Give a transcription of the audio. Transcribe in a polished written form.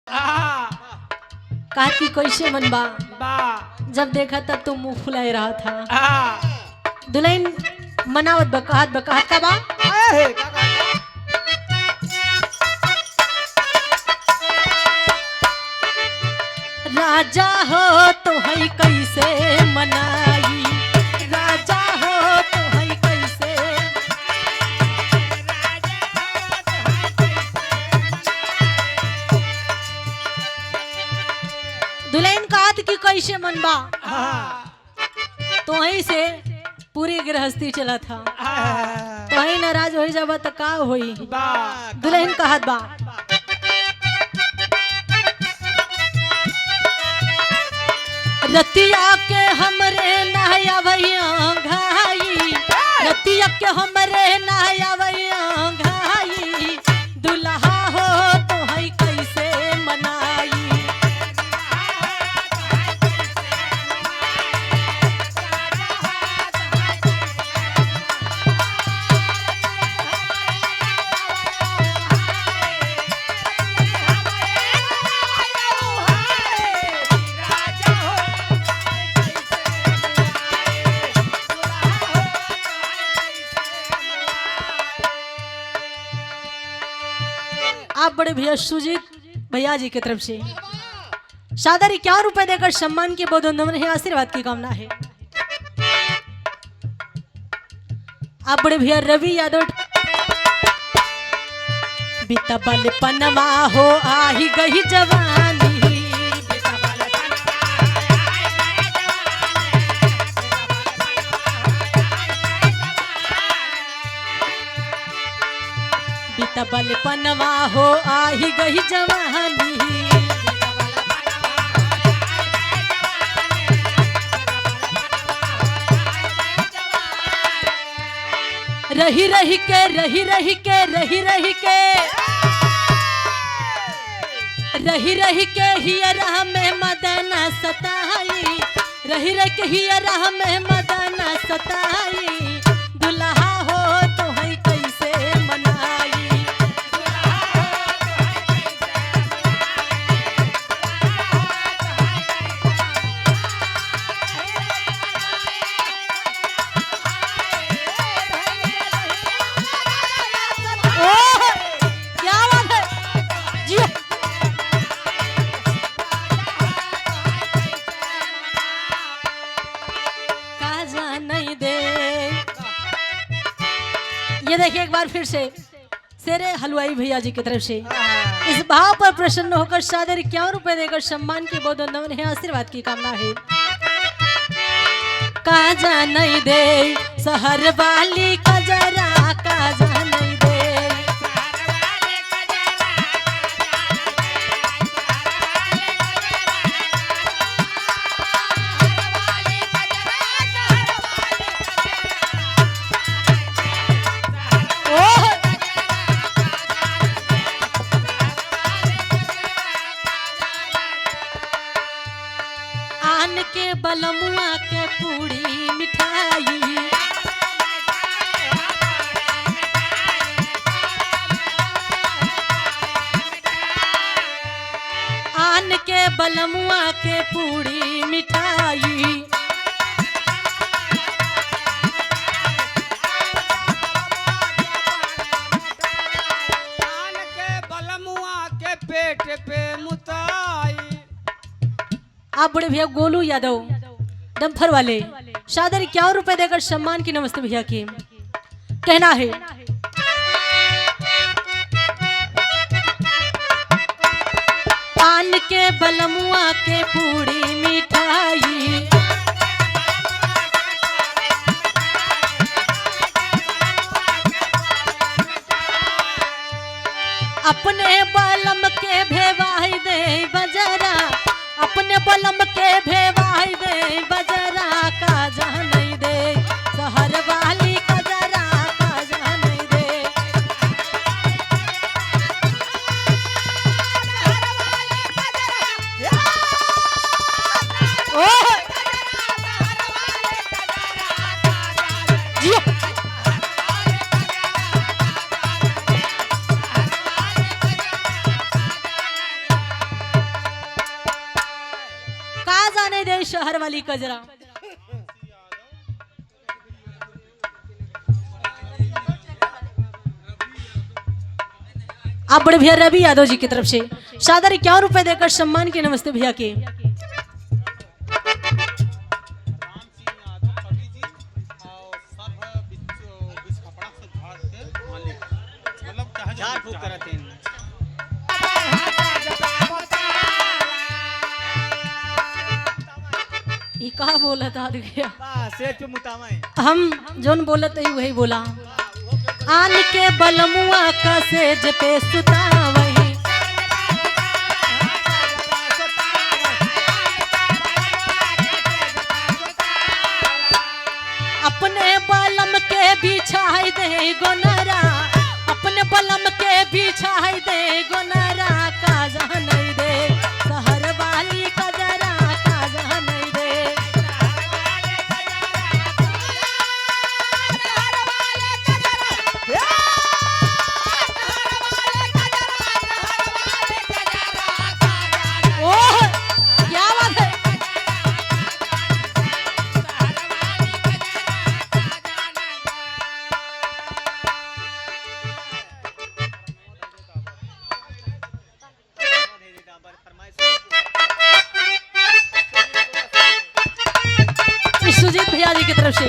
कहा कि कैसे मन बा। जब देखा तब तो मुंह फुलाए रहा था। दुल्हन मनावत बकाहत का बा। राजा हो तो है कैसे मनाई, राजा हो तो है कैसे। दुल्हन कहत कि कैसे मन बा। तो ही से पूरी गृहस्थी चला था। तो ही नाराज हो जाबा तो का होई। दुल्हन कहत बा रतिया के हमरे नहया भैया घाई, रतिया के हमरे नहया भैया घाई। दुल्हा हो तो है कैसे मनाई। आप बड़े भैया सुजीत भैया जी की तरफ से सादर 51 रुपए देकर सम्मान के बहुत नम्र है, आशीर्वाद की कामना है। आप बड़े भैया रवि यादव बीता बल पनमा हो आही गई जवानी। तबल पनवा हो आही गई जवानी। रही रही के रही रही के रही रही के रही रही के हियरा में मदना सताई, रही रही के हियरा में मदना सताई। दुल्हा हो तो है कैसे मनाई। ये देखिए एक बार फिर से शेरे हलवाई भैया जी की तरफ से इस भाव पर प्रसन्न होकर सादर 51 रुपए देकर सम्मान की बहुत नम्र है, आशीर्वाद की कामना है। काजा नहीं दे शहर वाली कजरा, काजा नहीं दे। आन के बलमुआ के पूड़ी मिठाई, आन के बलमुआ के पूड़ी मिठाई। आन के बलमुआ के पेट पे मुताई। आप बड़े भैया गोलू यादव डम्फर वाले सादर 51 रुपए देकर सम्मान की नमस्ते भैया की कहना है। पान के बलमुआ के पूड़ी मिठाई, अपने बलम के भेवाई दे बजरा, अपने बलम के भेवाई दे बजरा। काजा नहीं दे शहर वाली कजरा, काजा नहीं दे। शहर वाली कजरा। आप बड़े भैया रवि यादव जी की तरफ से सादर 51 रुपए देकर सम्मान के नमस्ते भैया के। झाड़ फूक करत हैं। ये कहा बोला था भैया, से चुमुतावा है। हम जोन बोलत है वही बोला। आन के बलमुआ का सेज पे सुता वही, अपने बलम के बिछाई दे गोनरा, अपने बलम के बिछाई दे गोनरा, काजा नहीं दे शहर वाली कजरा, काजा नहीं दे। ओह क्या बात है। सुजीत भैया जी की तरफ से